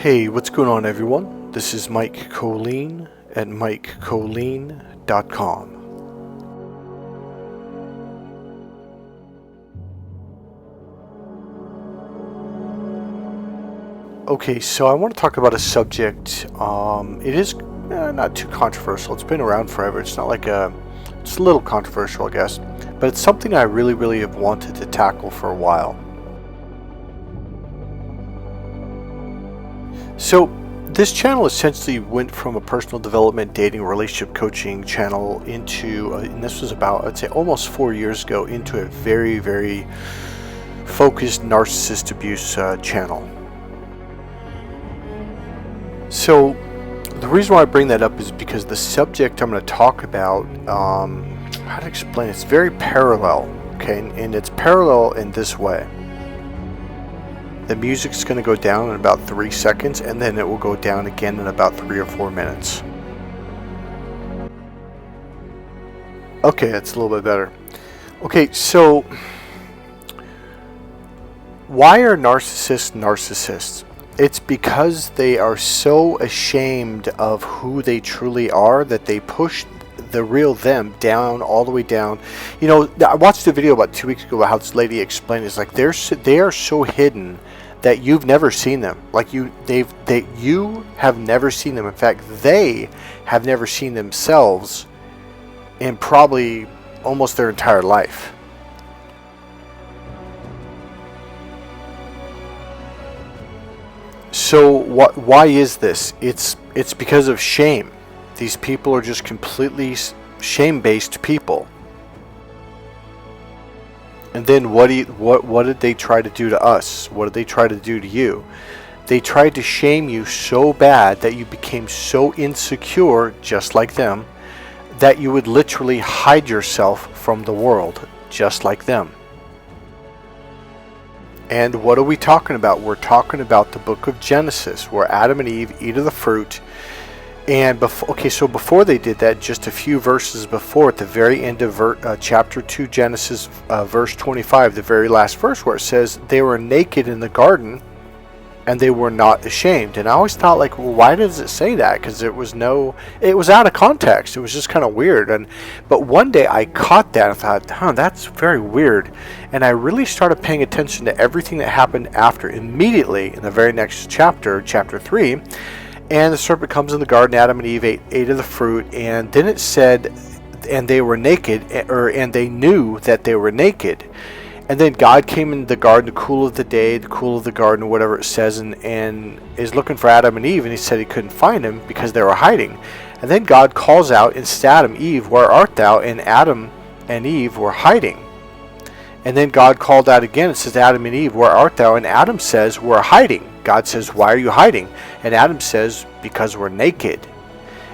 Hey, what's going on, everyone? This is Mike Kollin at MikeKollin.com. Okay, so I want to talk about a subject. It is not too controversial. It's been around forever. It's not like it's a little controversial, I guess, but it's something I really have wanted to tackle for a while. So this channel essentially went from a personal development, dating, relationship coaching channel into, and this was about, I'd say, almost 4 years ago, into a very focused narcissist abuse channel. So the reason why I bring that up is because the subject I'm going to talk about, how to explain it, it's very parallel, okay, and it's parallel in this way. The music's going to go down in about 3 seconds, and then it will go down again in about 3 or 4 minutes. Okay, that's a little bit better. Okay, so why are narcissists? It's because they are so ashamed of who they truly are that they push the real them down, all the way down. You know, I watched a video about 2 weeks ago about how this lady explained it's like they are so hidden that you've never seen them. Like you have never seen them. In fact, they have never seen themselves in probably almost their entire life. So why is this? It's because of shame. These people are just completely shame-based people. And then what did they try to do to us? What did they try to do to you? They tried to shame you so bad that you became so insecure, just like them, that you would literally hide yourself from the world, just like them. And what are we talking about? We're talking about the book of Genesis, where Adam and Eve eat of the fruit. And before they did that, just a few verses before, at the very end of chapter 2, Genesis, verse 25, the very last verse, where it says they were naked in the garden and they were not ashamed. And I always thought, like, well, why does it say that? Because it was out of context. It was just kind of weird. But one day I caught that and thought, that's very weird. And I really started paying attention to everything that happened after, immediately in the very next chapter, chapter 3. And the serpent comes in the garden, Adam and Eve ate of the fruit, and then it said, and they were naked, and they knew that they were naked. And then God came in the garden, the cool of the day, the cool of the garden, whatever it says, and is looking for Adam and Eve, and he said he couldn't find them because they were hiding. And then God calls out and says, Adam, Eve, where art thou? And Adam and Eve were hiding. And then God called out again and says, Adam and Eve, where art thou? And Adam says, we're hiding. God says, why are you hiding? And Adam says, because we're naked.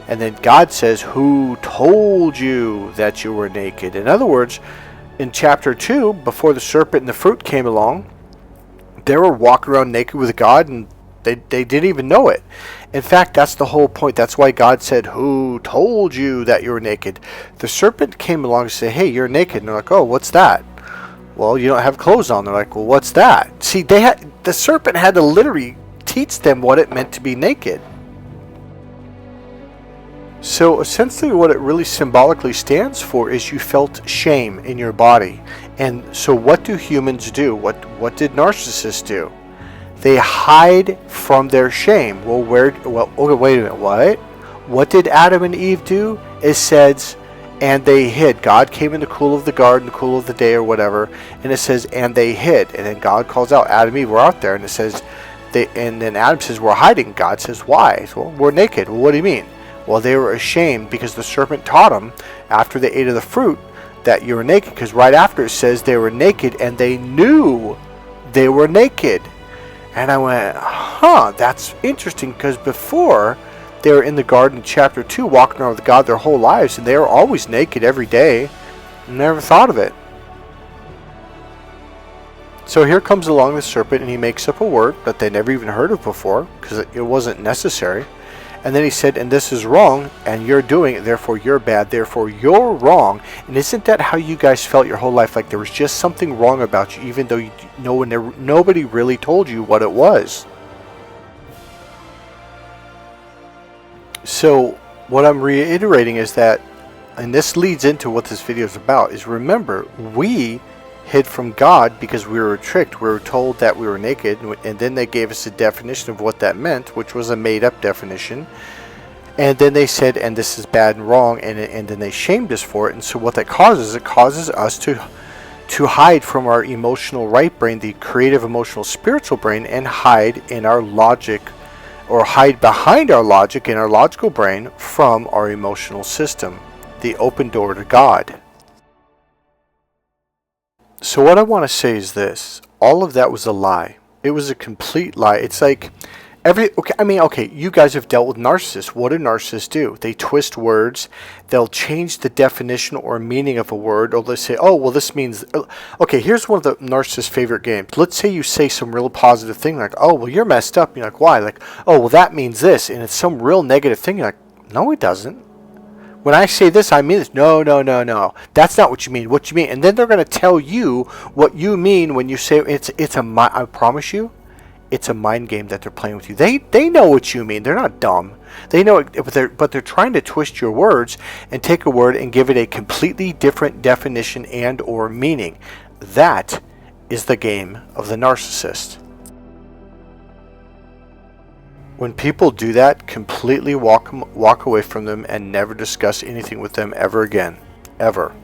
And then God says, who told you that you were naked? In other words, in chapter 2, before the serpent and the fruit came along, they were walking around naked with God, and they didn't even know it. In fact, that's the whole point. That's why God said, who told you that you were naked? The serpent came along and said, hey, you're naked. And they're like, oh, what's that? Well, you don't have clothes on. They're like, well, what's that? See, the serpent had to literally teach them what it meant to be naked. So essentially what it really symbolically stands for is you felt shame in your body. And so what do humans do? What did narcissists do? They hide from their shame. Well, wait a minute, what? What did Adam and Eve do? It says, and they hid. God came in the cool of the garden, the cool of the day, or whatever, and it says, and they hid. And then God calls out, Adam and Eve were out there, and it says, and then Adam says, we're hiding. God says, why? Well, we're naked. Well, what do you mean? Well, they were ashamed because the serpent taught them after they ate of the fruit that you were naked, because right after it says they were naked and they knew they were naked. And I went, that's interesting, because before they were in the garden in chapter 2 walking around with God their whole lives, and they were always naked every day. Never thought of it. So here comes along the serpent, and he makes up a word that they never even heard of before, because it wasn't necessary. And then he said, and this is wrong, and you're doing it, therefore you're bad, therefore you're wrong. And isn't that how you guys felt your whole life? Like there was just something wrong about you, even though nobody really told you what it was. So what I'm reiterating is that, and this leads into what this video is about, is remember, we hid from God because we were tricked. We were told that we were naked, and then they gave us a definition of what that meant, which was a made-up definition. And then they said, and this is bad and wrong, and then they shamed us for it. And so what that causes, it causes us to hide from our emotional right brain, the creative, emotional, spiritual brain, and hide in our logic, or hide behind our logic in our logical brain from our emotional system, the open door to God. So what I want to say is this: all of that was a lie. It was a complete lie. It's like you guys have dealt with narcissists. What do narcissists do? They twist words. They'll change the definition or meaning of a word, or they say, oh, well, this means... Okay, here's one of the narcissist's favorite games. Let's say you say some real positive thing, like, oh, well, you're messed up. You're like, why? Like, oh, well, that means this, and it's some real negative thing. You're like, no, it doesn't. When I say this, I mean this. No. That's not what you mean. What you mean. And then they're going to tell you what you mean when you say I promise you, it's a mind game that they're playing with you. They know what you mean. They're not dumb. They know it, but they're trying to twist your words and take a word and give it a completely different definition and or meaning. That is the game of the narcissist. When people do that, completely walk away from them and never discuss anything with them ever again. Ever.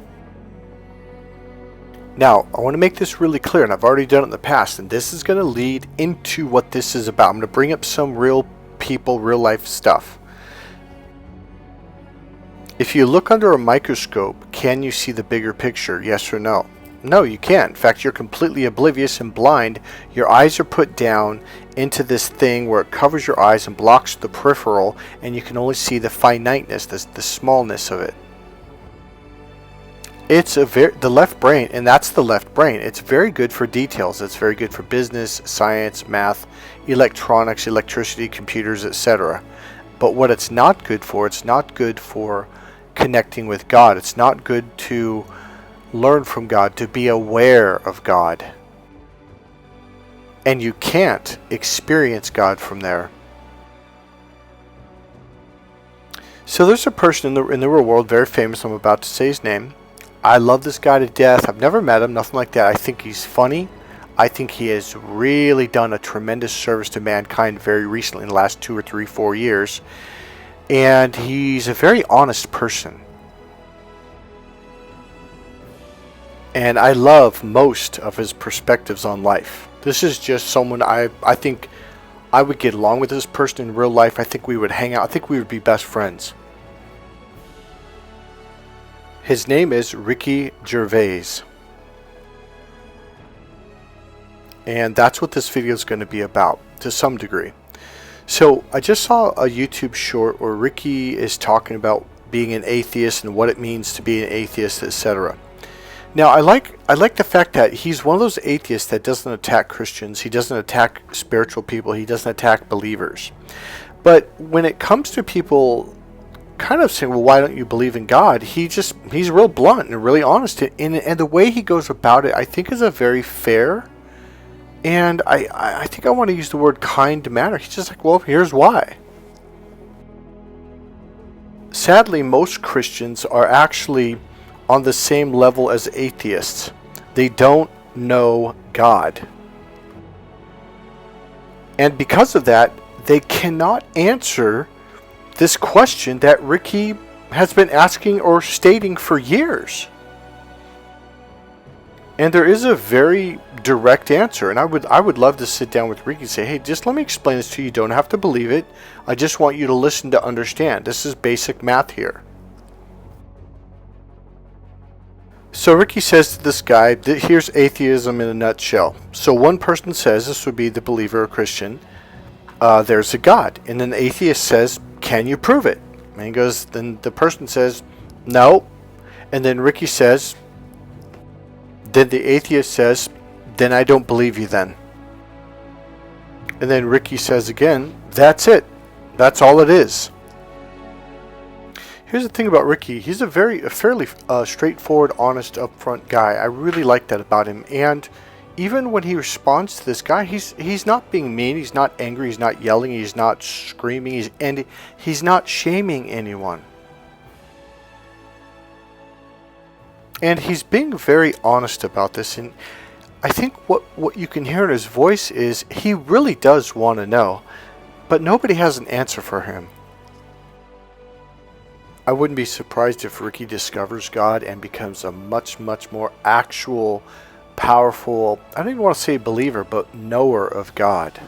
Now, I want to make this really clear, and I've already done it in the past, and this is going to lead into what this is about. I'm going to bring up some real people, real life stuff. If you look under a microscope, can you see the bigger picture? Yes or no? No, you can't. In fact, you're completely oblivious and blind. Your eyes are put down into this thing where it covers your eyes and blocks the peripheral, and you can only see the finiteness, the smallness of it. It's the left brain, and that's the left brain. It's very good for details. It's very good for business, science, math, electronics, electricity, computers, etc. But what it's not good for, it's not good for connecting with God. It's not good to learn from God, to be aware of God. And you can't experience God from there. So there's a person in the real world, very famous. I'm about to say his name. I love this guy to death. I've never met him, nothing like that. I think he's funny. I think he has really done a tremendous service to mankind very recently, in the last 2 or 3, 4 years. And he's a very honest person. And I love most of his perspectives on life. This is just someone I think I would get along with this person in real life. I think we would hang out. I think we would be best friends. His name is Ricky Gervais. And that's what this video is going to be about, to some degree. So I just saw a YouTube short where Ricky is talking about being an atheist and what it means to be an atheist, etc. Now I like the fact that he's one of those atheists that doesn't attack Christians. He doesn't attack spiritual people. He doesn't attack believers. But when it comes to people kind of saying, well, why don't you believe in God? He's real blunt and really honest. And the way he goes about it, I think, is a very fair, and I think I want to use the word kind manner. He's just like, well, here's why. Sadly, most Christians are actually on the same level as atheists. They don't know God. And because of that, they cannot answer this question that Ricky has been asking or stating for years. And there is a very direct answer, and I would love to sit down with Ricky and say, hey, just let me explain this to you. You don't have to believe it. I just want you to listen to understand. This is basic math here. So Ricky says to this guy, here's atheism in a nutshell. So one person says, this would be the believer or Christian, there's a God. And then the atheist says, can you prove it? And he goes, then the person says, no. And then Ricky says, then the atheist says, then I don't believe you then. And then Ricky says again, that's it. That's all it is. Here's the thing about Ricky. He's a fairly straightforward, honest, upfront guy. I really like that about him. And even when he responds to this guy, he's not being mean, he's not angry, he's not yelling, he's not screaming, he's not shaming anyone. And he's being very honest about this, and I think what you can hear in his voice is he really does want to know, but nobody has an answer for him. I wouldn't be surprised if Ricky discovers God and becomes a much, much more actual, powerful, I don't even want to say believer, but knower of God.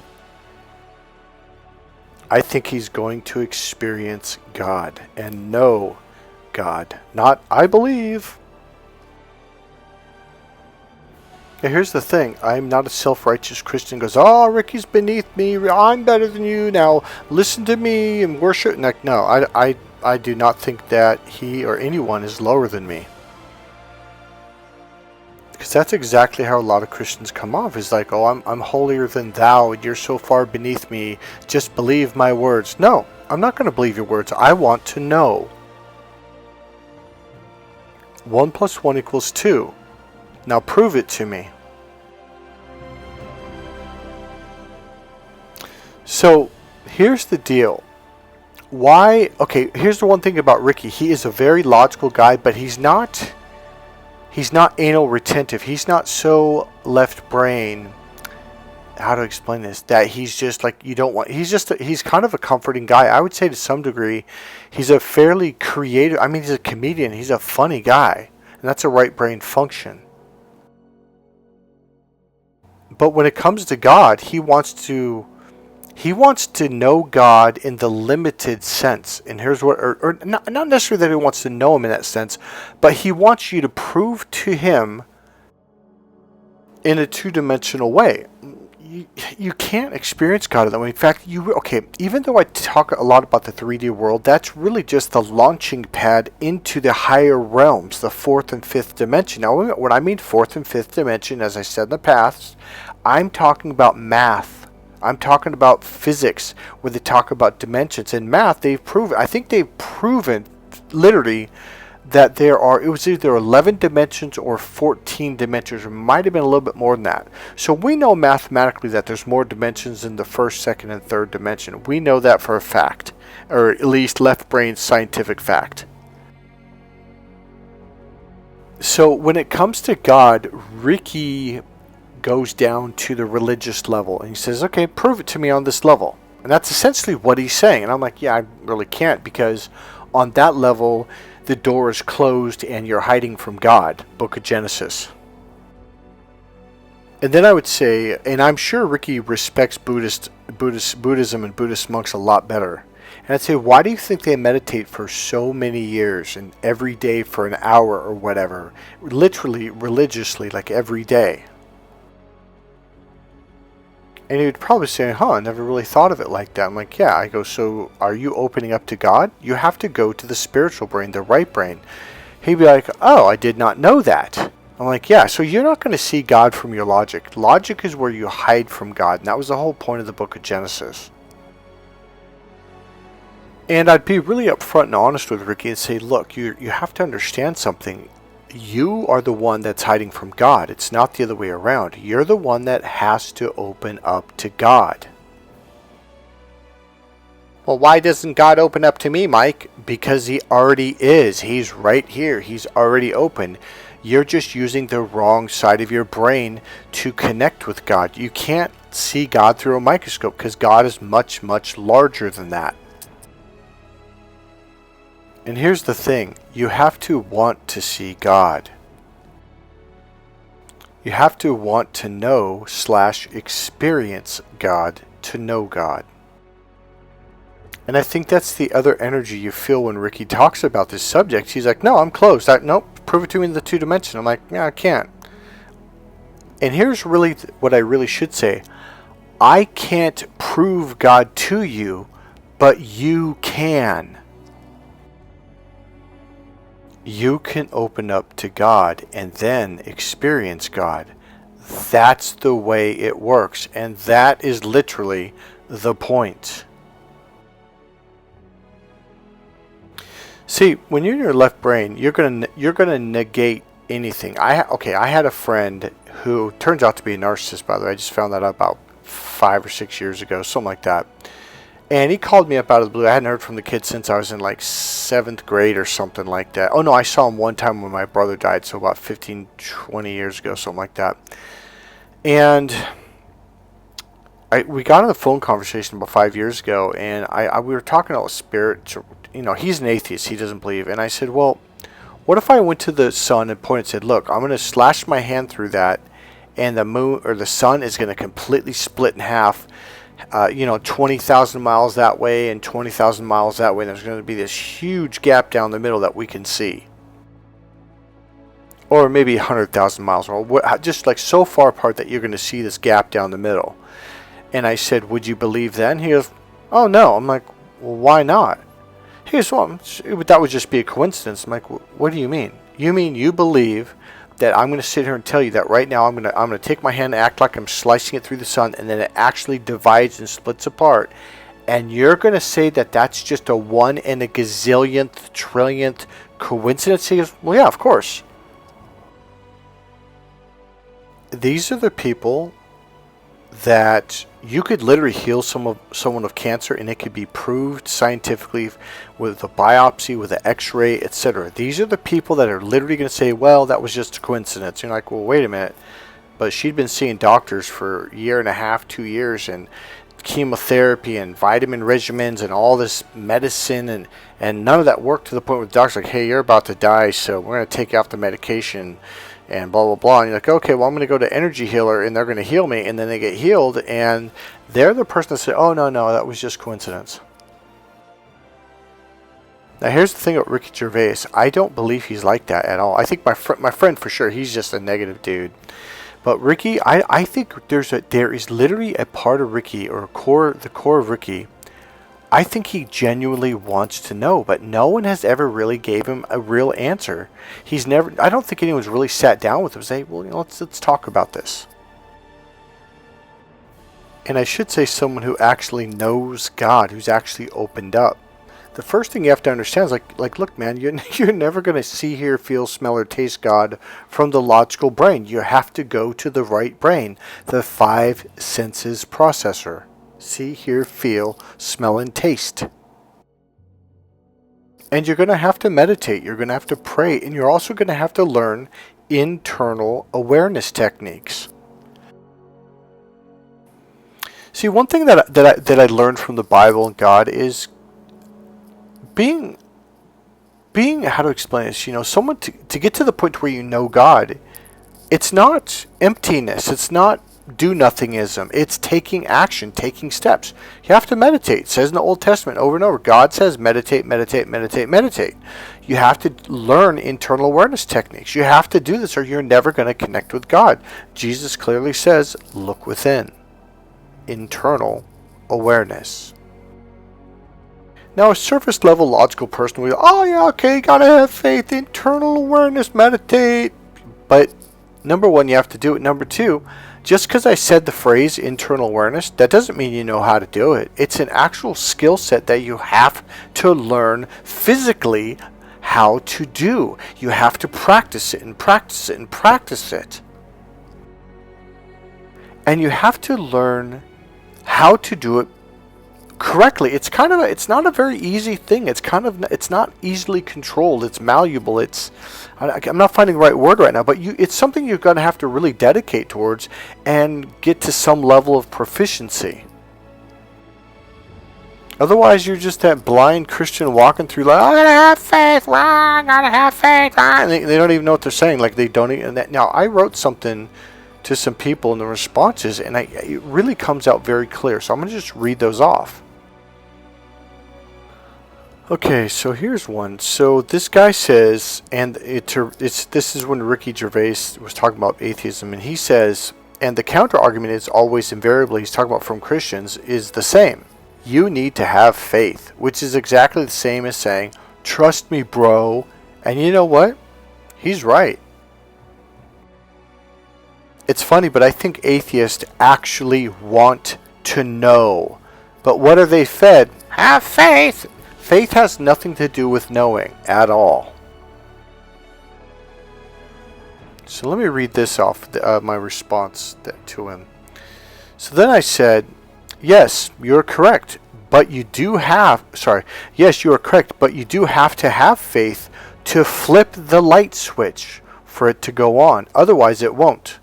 I think he's going to experience God and know God. Not, I believe. Now here's the thing. I'm not a self-righteous Christian who goes, oh, Ricky's beneath me. I'm better than you. Now listen to me and worship. Like, no, I do not think that he or anyone is lower than me. Because that's exactly how a lot of Christians come off. Is like, oh, I'm holier than thou. You're so far beneath me. Just believe my words. No, I'm not going to believe your words. I want to know. 1 + 1 = 2. Now prove it to me. So here's the deal. Why? Okay, here's the one thing about Ricky. He is a very logical guy, but he's not anal retentive. He's not so left brain. How to explain this? That he's just like, you don't want. He's kind of a comforting guy. I would say to some degree, he's a fairly creative. I mean, he's a comedian. He's a funny guy, and that's a right brain function. But when it comes to God, he wants to know God in the limited sense. And here's what, or not necessarily that he wants to know him in that sense, but he wants you to prove to him in a two-dimensional way. You can't experience God in that way. In fact, even though I talk a lot about the 3D world, that's really just the launching pad into the higher realms, the 4th and 5th dimension. Now, when I mean 4th and 5th dimension, as I said in the past, I'm talking about math. I'm talking about physics, where they talk about dimensions. In math, I think they've proven, literally, that it was either 11 dimensions or 14 dimensions. It might have been a little bit more than that. So we know mathematically that there's more dimensions in the first, second, and third dimension. We know that for a fact, or at least left brain scientific fact. So when it comes to God, Ricky goes down to the religious level and he says, okay, prove it to me on this level. And that's essentially what he's saying. And I'm like, yeah, I really can't, because on that level, the door is closed and you're hiding from God. Book of Genesis. And then I would say, and I'm sure Ricky respects Buddhism and Buddhist monks a lot better. And I'd say, why do you think they meditate for so many years and every day for an hour or whatever? Literally, religiously, like every day. And he would probably say, I never really thought of it like that. I'm like, yeah. I go, so are you opening up to God? You have to go to the spiritual brain, the right brain. He'd be like, oh, I did not know that. I'm like, yeah, so you're not going to see God from your logic. Logic is where you hide from God. And that was the whole point of the book of Genesis. And I'd be really upfront and honest with Ricky and say, look, you have to understand something. You are the one that's hiding from God. It's not the other way around. You're the one that has to open up to God. Well, why doesn't God open up to me, Mike? Because he already is. He's right here. He's already open. You're just using the wrong side of your brain to connect with God. You can't see God through a microscope because God is much, much larger than that. And here's the thing, you have to want to see God. You have to want to know / experience God to know God. And I think that's the other energy you feel when Ricky talks about this subject. He's like, no, I'm closed. Nope, prove it to me in the 2 dimension. I'm like, yeah, I can't. And here's really what I really should say. I can't prove God to you, but you can. You can open up to God and then experience God. That's the way it works. And that is literally the point. See, when you're in your left brain, you're gonna negate anything. I had a friend who turns out to be a narcissist, by the way. I just found that out about 5 or 6 years ago, something like that. And he called me up out of the blue. I hadn't heard from the kid since I was in like 7th grade or something like that. Oh no, I saw him one time when my brother died, so about 15, 20 years ago, something like that. And we got on a phone conversation about 5 years ago, and we were talking about spirits. You know, he's an atheist. He doesn't believe. And I said, well, what if I went to the sun and pointed and said, look, I'm going to slash my hand through that, and the moon or the sun is going to completely split in half. 20,000 miles that way and 20,000 miles that way. And there's going to be this huge gap down the middle that we can see. Or maybe 100,000 miles, or just like so far apart that you're going to see this gap down the middle. And I said, would you believe then? He goes, oh no. I'm like, well, why not? He goes, well, that would just be a coincidence. I'm like, what do you mean? You mean you believe that I'm going to sit here and tell you that right now I'm going to take my hand and act like I'm slicing it through the sun, and then it actually divides and splits apart, and you're going to say that that's just a 1 in a gazillionth trillionth coincidence? He goes, well, yeah, of course. These are the people that you could literally heal someone of cancer, and it could be proved scientifically with a biopsy, with an x-ray, etc. These are the people that are literally going to say, well, that was just a coincidence. You're like, well, wait a minute. But she'd been seeing doctors for 1.5 2 years, and chemotherapy and vitamin regimens and all this medicine, and none of that worked, to the point where the doctor's like, hey, you're about to die, so we're going to take you off the medication and blah, blah, blah. And you're like, okay, well, I'm going to go to Energy Healer, and they're going to heal me. And then they get healed, and they're the person that said, oh, no, that was just coincidence. Now, here's the thing about Ricky Gervais. I don't believe he's like that at all. I think my friend, for sure, he's just a negative dude. But Ricky, I think there is literally a part of Ricky, or the core of Ricky. I think he genuinely wants to know, but no one has ever really gave him a real answer. I don't think anyone's really sat down with him and say, well, let's talk about this. And I should say someone who actually knows God, who's actually opened up. The first thing you have to understand is like look, man, you're never going to see, hear, feel, smell, or taste God from the logical brain. You have to go to the right brain, the 5 senses processor. See, hear, feel, smell, and taste. And you're going to have to meditate. You're going to have to pray. And you're also going to have to learn internal awareness techniques. See, one thing that I learned from the Bible and God is being how to explain this, someone to get to the point where you know God, it's not emptiness. It's not do-nothingism. It's taking action, taking steps. You have to meditate. It says in the Old Testament over and over, God says meditate, meditate, meditate, meditate. You have to learn internal awareness techniques. You have to do this or you're never going to connect with God. Jesus clearly says, look within. Internal awareness. Now, a surface level logical person will be, oh yeah, okay, gotta have faith, internal awareness, meditate. But number one, you have to do it. Number two, just because I said the phrase internal awareness, that doesn't mean you know how to do it. It's an actual skill set that you have to learn physically how to do. You have to practice it and practice it and practice it. And you have to learn how to do it correctly. It's not a very easy thing. It's not easily controlled. It's malleable. I'm not finding the right word right now, but it's something you're going to have to really dedicate towards and get to some level of proficiency. Otherwise, you're just that blind Christian walking through like, I gotta have faith, I gotta have faith, and they don't even know what they're saying. Like they don't even. Now, I wrote something to some people in the responses, and it really comes out very clear. So I'm going to just read those off. Okay, so here's one. So this guy says, and this is when Ricky Gervais was talking about atheism, and he says, and the counter argument is always invariably, he's talking about from Christians, is the same. You need to have faith, which is exactly the same as saying, trust me, bro. And you know what? He's right. It's funny, but I think atheists actually want to know. But what are they fed? Have faith. Faith has nothing to do with knowing at all. So let me read this off, my response to him. So then I said, yes, you're correct, but you do have, yes, you are correct, but you do have to have faith to flip the light switch for it to go on. Otherwise, it won't.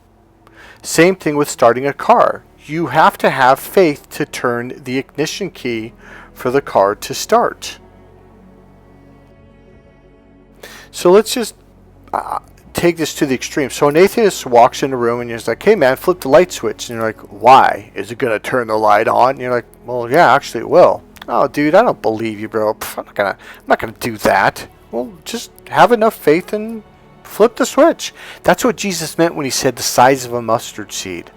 Same thing with starting a car. You have to have faith to turn the ignition key for the car to start. So let's just take this to the extreme. So an atheist walks in the room and he's like, hey man, flip the light switch. And you're like, why? Is it going to turn the light on? And you're like, well, yeah, actually it will. Oh, dude, I don't believe you, bro. I'm not gonna do that. Well, just have enough faith and flip the switch. That's what Jesus meant when he said the size of a mustard seed.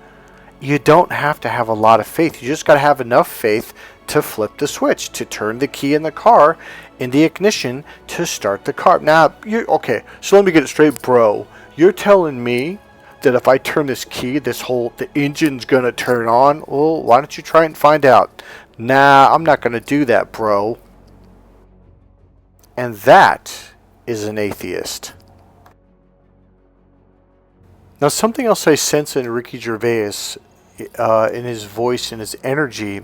You don't have to have a lot of faith. You just got to have enough faith to flip the switch, to turn the key in the car, in the ignition, to start the car. Now, okay, so let me get it straight, bro. You're telling me that if I turn this key, the engine's going to turn on? Well, why don't you try and find out? Nah, I'm not going to do that, bro. And that is an atheist. Now, something else I sense in Ricky Gervais, in his voice and his energy,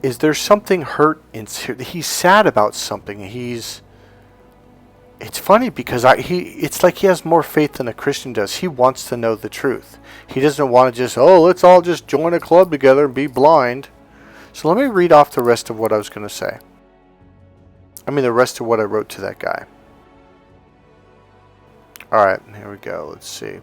is there's something hurt. He's sad about something. It's funny because it's like he has more faith than a Christian does. He wants to know the truth. He doesn't want to just, let's all just join a club together and be blind. So let me read off the rest of what I was going to say. The rest of what I wrote to that guy. All right, here we go. Let's see.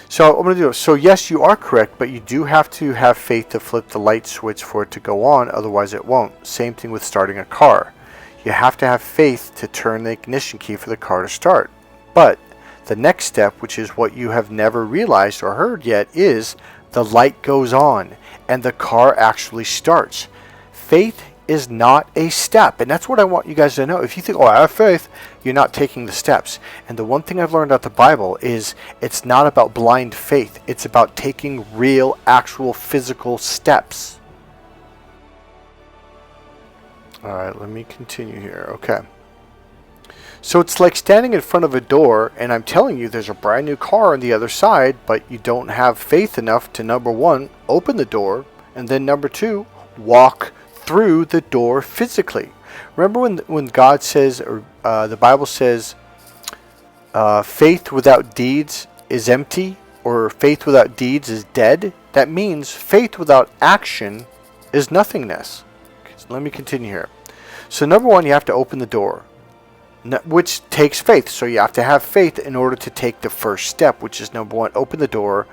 So I'm going to do it. So yes, you are correct, but you do have to have faith to flip the light switch for it to go on. Otherwise, it won't. Same thing with starting a car. You have to have faith to turn the ignition key for the car to start. But the next step, which is what you have never realized or heard yet, is the light goes on and the car actually starts. Faith is not a step, and that's what I want you guys to know. If you think, I have faith, you're not taking the steps. And the one thing I've learned about the Bible is it's not about blind faith. It's about taking real, actual, physical steps. All right, let me continue here. Okay. So it's like standing in front of a door, and I'm telling you there's a brand new car on the other side, but you don't have faith enough to, number one, open the door, and then number two, walk through the door physically. Remember when God says, or the Bible says, faith without deeds is empty, or faith without deeds is dead? That means faith without action is nothingness. Okay, so let me continue here. So number one, you have to open the door, which takes faith. So you have to have faith in order to take the first step, which is number one, open the door,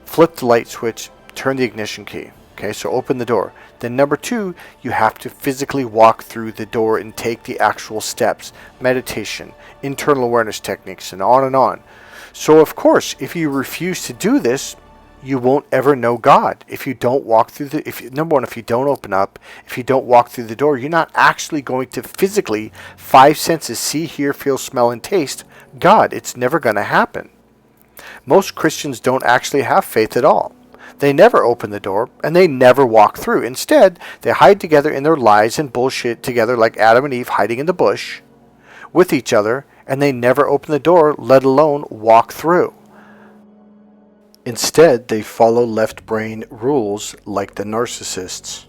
flip the light switch, turn the ignition key. Okay, so open the door. Then number two, you have to physically walk through the door and take the actual steps, meditation, internal awareness techniques, and on and on. So of course, if you refuse to do this, you won't ever know God. If you don't walk through number one, if you don't open up, if you don't walk through the door, you're not actually going to physically, 5 senses, see, hear, feel, smell, and taste God. It's never going to happen. Most Christians don't actually have faith at all. They never open the door, and they never walk through. Instead, they hide together in their lies and bullshit together like Adam and Eve hiding in the bush with each other, and they never open the door, let alone walk through. Instead, they follow left brain rules like the narcissists.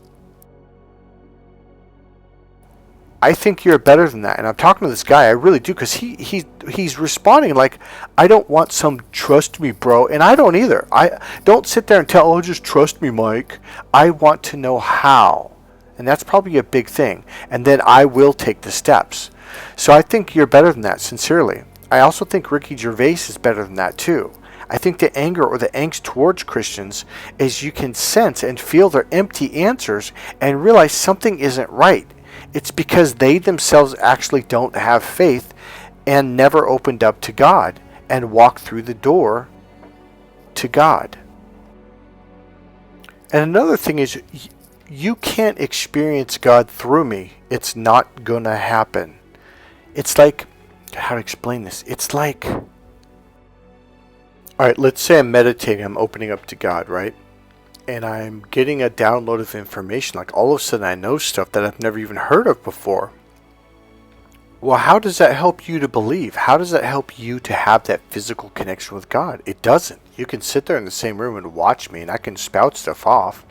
I think you're better than that. And I'm talking to this guy, I really do, because he's responding like, I don't want some trust me, bro. And I don't either. I don't sit there and tell, just trust me, Mike. I want to know how. And that's probably a big thing. And then I will take the steps. So I think you're better than that, sincerely. I also think Ricky Gervais is better than that too. I think the anger or the angst towards Christians is you can sense and feel their empty answers and realize something isn't right. It's because they themselves actually don't have faith and never opened up to God and walked through the door to God. And another thing is, you can't experience God through me. It's not going to happen. It's like, how to explain this? It's like, all right, let's say I'm meditating, I'm opening up to God, right? And I'm getting a download of information. Like all of a sudden I know stuff that I've never even heard of before. Well, how does that help you to believe? How does that help you to have that physical connection with God? It doesn't. You can sit there in the same room and watch me and I can spout stuff off,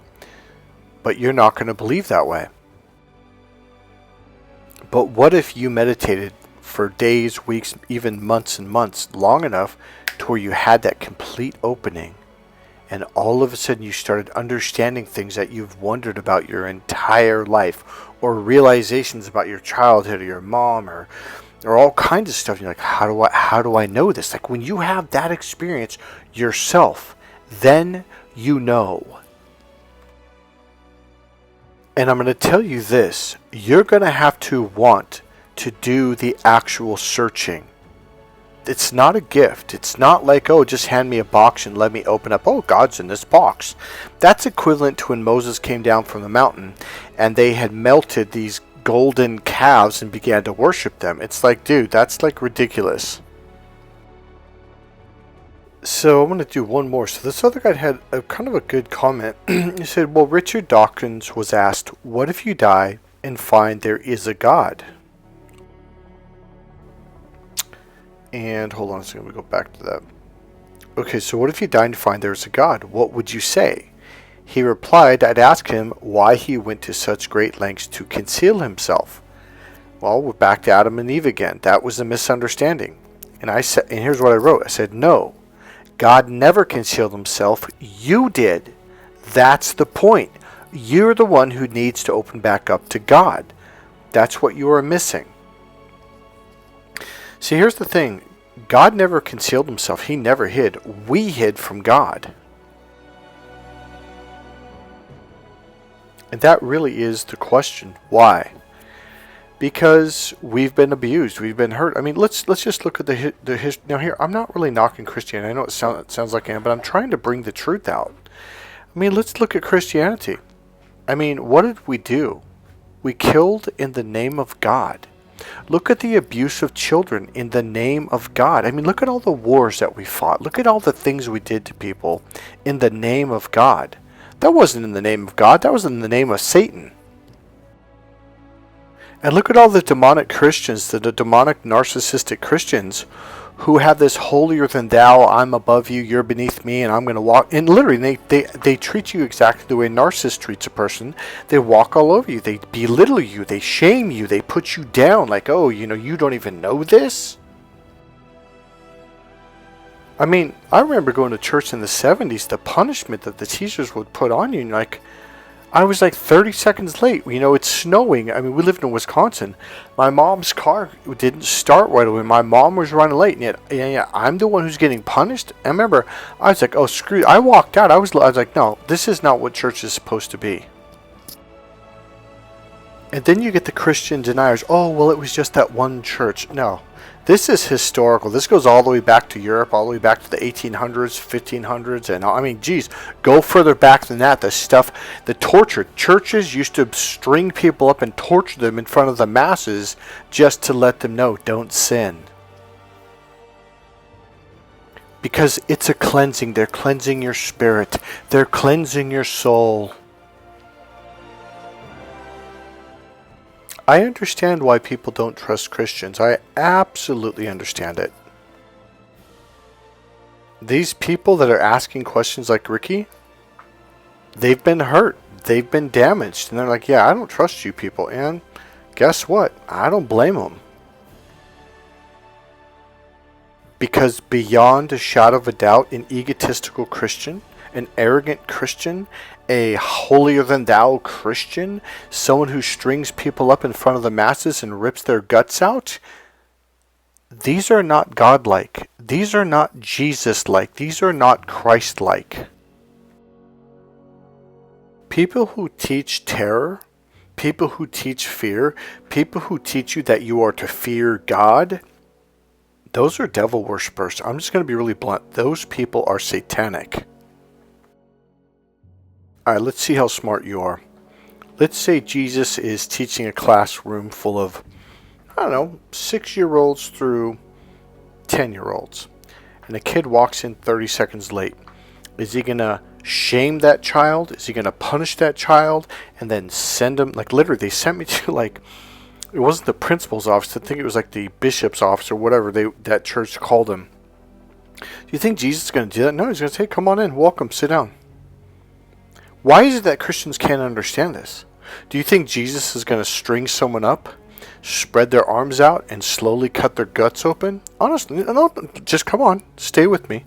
but you're not going to believe that way. But what if you meditated for days, weeks, even months and months, long enough to where you had that complete opening, and all of a sudden you started understanding things that you've wondered about your entire life, or realizations about your childhood or your mom, or all kinds of stuff. You're like, how do I know this? Like, when you have that experience yourself, then you know. And I'm going to tell you this, you're going to have to want to do the actual searching. It's not a gift. It's not like, oh, just hand me a box and let me open up. Oh, God's in this box. That's equivalent to when Moses came down from the mountain and they had melted these golden calves and began to worship them. It's like, dude, that's like ridiculous. So I'm going to do one more. So this other guy had a kind of a good comment. He said, well, Richard Dawkins was asked, what if you die and find there is a God? And hold on a second, we go back to that. Okay, so what if you die and find there's a God? What would you say? He replied, I'd ask him why he went to such great lengths to conceal himself. Well, we're back to Adam and Eve again. That was a misunderstanding. And I said, and here's what I wrote. I said, no, God never concealed himself. You did. That's the point. You're the one who needs to open back up to God. That's what you are missing. See, here's the thing. God never concealed himself. He never hid. We hid from God. And that really is the question. Why? Because we've been abused. We've been hurt. I mean, let's just look at the history. Now here, I'm not really knocking Christianity. I know it sounds like I am, but I'm trying to bring the truth out. I mean, let's look at Christianity. I mean, what did we do? We killed in the name of God. Look at the abuse of children in the name of God. I mean, look at all the wars that we fought. Look at all the things we did to people in the name of God. That wasn't in the name of God. That was in the name of Satan. And look at all the demonic Christians, the demonic narcissistic Christians who have this holier than thou, I'm above you, you're beneath me, and I'm going to walk. And literally, they treat you exactly the way a narcissist treats a person. They walk all over you. They belittle you. They shame you. They put you down like, oh, you don't even know this? I mean, I remember going to church in the 70s, the punishment that the teachers would put on you, and like, I was like 30 seconds late. It's snowing. I mean, we lived in Wisconsin. My mom's car didn't start right away. My mom was running late, and yet, I'm the one who's getting punished. I remember, I was like, oh, screw. I walked out. I was like, no, this is not what church is supposed to be. And then you get the Christian deniers. Oh, well, it was just that one church. No. This is historical. This goes all the way back to Europe, all the way back to the 1800s, 1500s, and I mean, geez, go further back than that. The torture. Churches used to string people up and torture them in front of the masses just to let them know, don't sin. Because it's a cleansing. They're cleansing your spirit. They're cleansing your soul. I understand why people don't trust Christians. I absolutely understand it. These people that are asking questions like Ricky, they've been hurt. They've been damaged. And they're like, yeah, I don't trust you people. And guess what? I don't blame them. Because beyond a shadow of a doubt, an egotistical Christian, an arrogant Christian, a holier-than-thou Christian, someone who strings people up in front of the masses and rips their guts out, these are not God-like. These are not Jesus-like. These are not Christ-like. People who teach terror, people who teach fear, people who teach you that you are to fear God, those are devil worshippers. I'm just going to be really blunt. Those people are satanic. All right, let's see how smart you are. Let's say Jesus is teaching a classroom full of, 6-year-olds through 10-year-olds. And a kid walks in 30 seconds late. Is he going to shame that child? Is he going to punish that child and then send him? Like, literally, they sent me to, It wasn't the principal's office. I think it was like the bishop's office or whatever that church called him. Do you think Jesus is going to do that? No, he's going to say, come on in, welcome, sit down. Why is it that Christians can't understand this? Do you think Jesus is going to string someone up, spread their arms out, and slowly cut their guts open? Honestly, no, just come on, stay with me.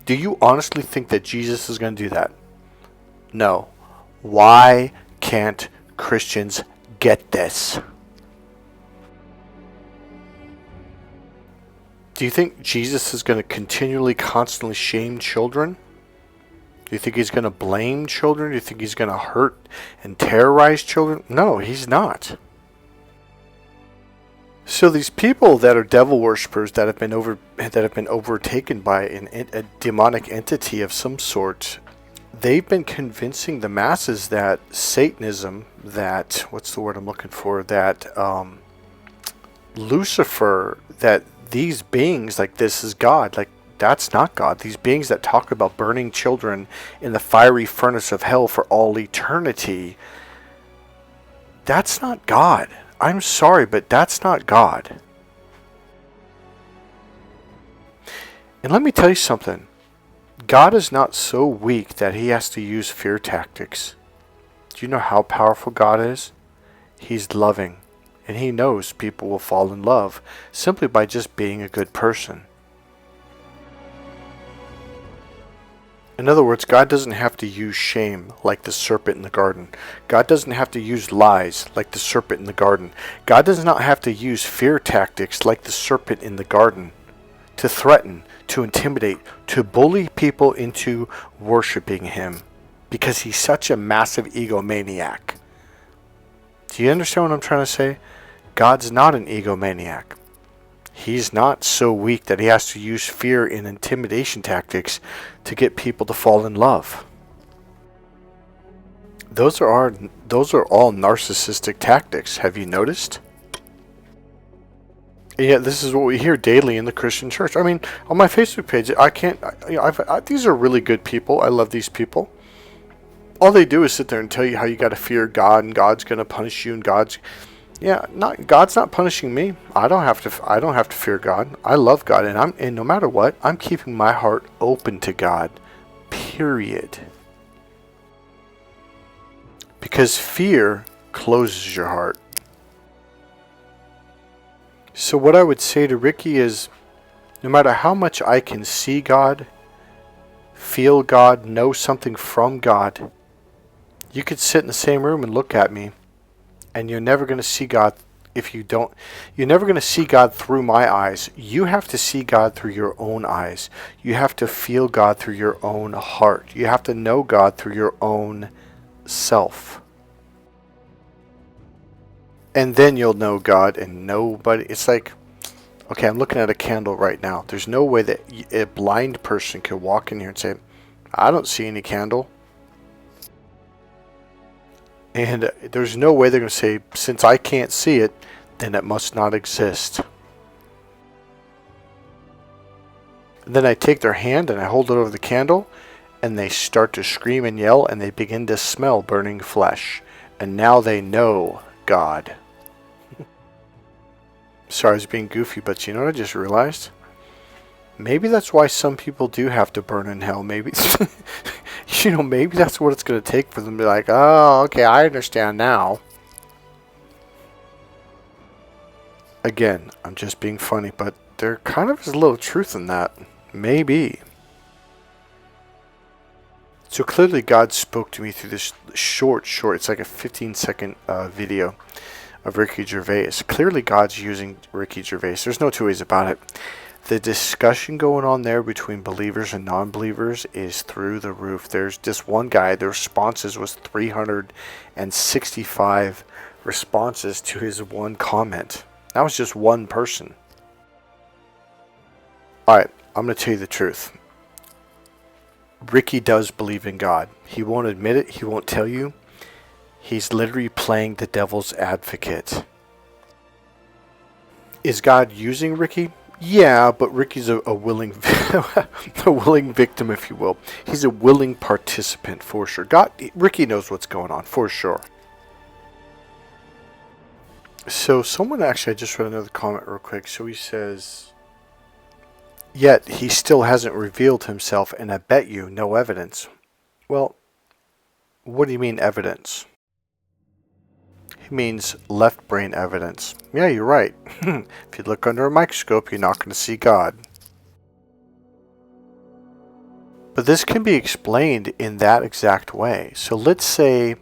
Do you honestly think that Jesus is going to do that? No. Why can't Christians get this? Do you think Jesus is going to continually, constantly shame children? Do you think he's going to blame children? Do you think he's going to hurt and terrorize children? No, he's not. So these people that are devil worshippers that have been overtaken by a demonic entity of some sort, they've been convincing the masses that Satanism, that what's the word I'm looking for, that Lucifer, that these beings like this is God. Like, that's not God. These beings that talk about burning children in the fiery furnace of hell for all eternity, that's not God. I'm sorry, but that's not God. And let me tell you something. God is not so weak that he has to use fear tactics. Do you know how powerful God is? He's loving. And he knows people will fall in love simply by just being a good person. In other words, God doesn't have to use shame like the serpent in the garden. God doesn't have to use lies like the serpent in the garden. God does not have to use fear tactics like the serpent in the garden to threaten, to intimidate, to bully people into worshiping him because he's such a massive egomaniac. Do you understand what I'm trying to say? God's not an egomaniac. He's not so weak that he has to use fear and intimidation tactics to get people to fall in love. Those are all narcissistic tactics. Have you noticed? And yet this is what we hear daily in the Christian church. I mean, on my Facebook page, these are really good people. I love these people. All they do is sit there and tell you how you got to fear God and God's going to punish you and God's not punishing me. I don't have to fear God. I love God, and no matter what, I'm keeping my heart open to God. Period. Because fear closes your heart. So what I would say to Ricky is, no matter how much I can see God, feel God, know something from God, you could sit in the same room and look at me, and you're never going to see God you're never going to see God through my eyes. You have to see God through your own eyes. You have to feel God through your own heart. You have to know God through your own self. And then you'll know God, and nobody, it's like, okay, I'm looking at a candle right now. There's no way that a blind person could walk in here and say, I don't see any candle. And there's no way they're going to say, since I can't see it, then it must not exist. And then I take their hand and I hold it over the candle, and they start to scream and yell, and they begin to smell burning flesh. And now they know God. Sorry, I was being goofy, but you know what I just realized? Maybe that's why some people do have to burn in hell. Maybe, maybe that's what it's going to take for them to be like, oh, okay, I understand now. Again, I'm just being funny, but there kind of is a little truth in that. Maybe. So clearly God spoke to me through this short, it's like a 15-second video of Ricky Gervais. Clearly God's using Ricky Gervais. There's no two ways about it. The discussion going on there between believers and non-believers is through the roof. There's this one guy, the responses was 365 responses to his one comment. That was just one person. Alright, I'm going to tell you the truth. Ricky does believe in God. He won't admit it. He won't tell you. He's literally playing the devil's advocate. Is God using Ricky? Yeah, but Ricky's a willing a willing victim, if you will. He's a willing participant for sure. Ricky knows what's going on for sure. So someone actually, I just read another comment real quick. So he says, yet he still hasn't revealed himself, and I bet you no evidence. Well, what do you mean evidence? He means left brain evidence. Yeah, you're right. If you look under a microscope, you're not going to see God. But this can be explained in that exact way. So let's say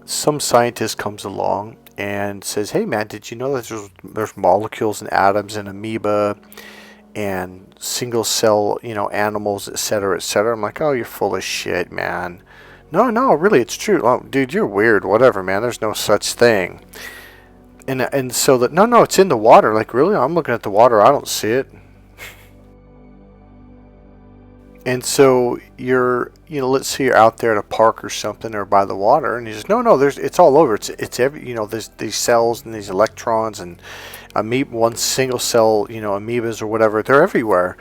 some scientist comes along and says, hey man, did you know that there's molecules and atoms in amoeba and single cell, animals, etc., etc. I'm like, oh, you're full of shit, man. No, really, it's true. Oh, dude, you're weird. Whatever, man. There's no such thing. And so that no, it's in the water. Like, really? I'm looking at the water. I don't see it. And so you're, let's say you're out there at a park or something or by the water, and he says, no, it's all over. It's every, there's these cells and these electrons and one single cell, amoebas or whatever. They're everywhere.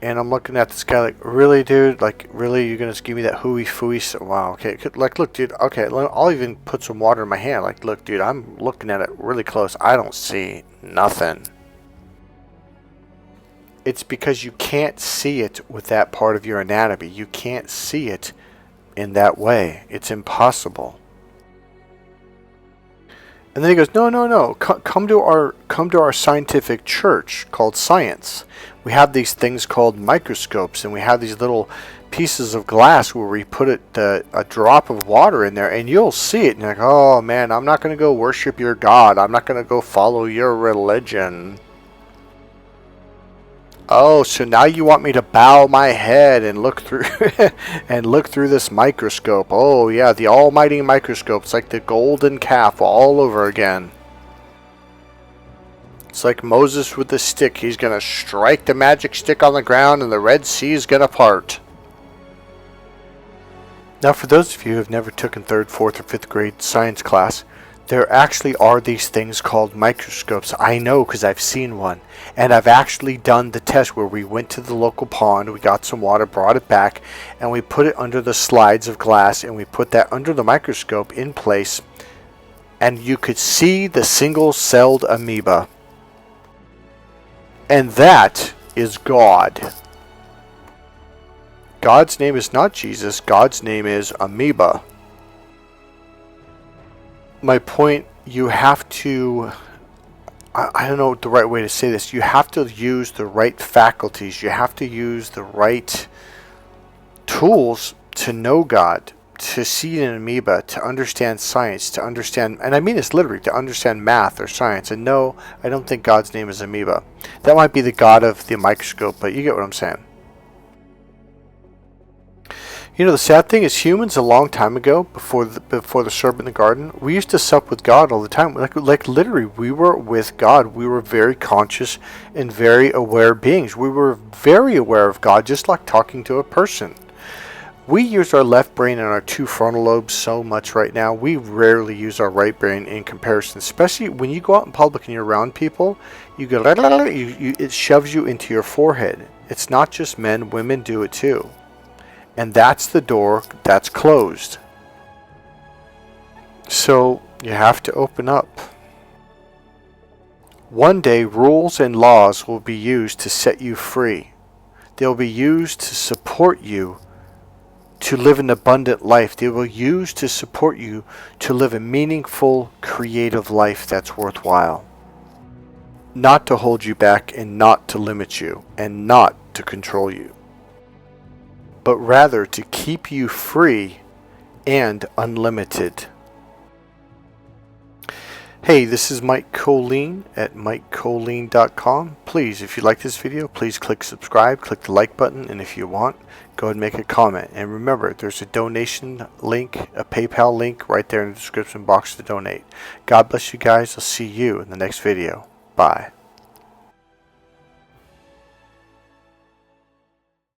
And I'm looking at this guy like, really, dude? Like, really? You're going to give me that hooey fooey? So, wow, okay. Like, look, dude, okay, I'll even put some water in my hand. Like, look, dude, I'm looking at it really close. I don't see nothing. It's because you can't see it with that part of your anatomy. You can't see it in that way. It's impossible. And then he goes, no. Come to our scientific church called science. We have these things called microscopes, and we have these little pieces of glass where we put a drop of water in there, and you'll see it. And you're like, oh man, I'm not going to go worship your God. I'm not going to go follow your religion. Oh, so now you want me to bow my head and look through and look through this microscope. Oh yeah, the almighty microscope. It's like the golden calf all over again. It's like Moses with the stick. He's going to strike the magic stick on the ground and the Red Sea is going to part. Now for those of you who have never taken 3rd, 4th, or 5th grade science class, there actually are these things called microscopes. I know because I've seen one. And I've actually done the test where we went to the local pond, we got some water, brought it back, and we put it under the slides of glass, and we put that under the microscope in place, and you could see the single-celled amoeba. And that is God. God's name is not Jesus. God's name is amoeba. My point, you have to, I don't know the right way to say this, you have to use the right faculties, you have to use the right tools to know God, to see an amoeba, to understand science, to understand, and I mean this literally, to understand math or science. And no, I don't think God's name is amoeba. That might be the God of the microscope, but you get what I'm saying. The sad thing is humans a long time ago, before the serpent in the garden, we used to sup with God all the time. Like literally, we were with God. We were very conscious and very aware beings. We were very aware of God, just like talking to a person. We use our left brain and our 2 frontal lobes so much right now. We rarely use our right brain in comparison, especially when you go out in public and you're around people. You go, it shoves you into your forehead. It's not just men, women do it too. And that's the door that's closed. So you have to open up. One day, rules and laws will be used to set you free. They'll be used to support you to live an abundant life. They will use to support you to live a meaningful, creative life that's worthwhile. Not to hold you back and not to limit you and not to control you, but rather to keep you free and unlimited. Hey, this is Mike Kollin at MikeKollin.com. Please, if you like this video, please click subscribe, click the like button, and if you want, go ahead and make a comment. And remember, there's a donation link, a PayPal link right there in the description box to donate. God bless you guys. I'll see you in the next video. Bye.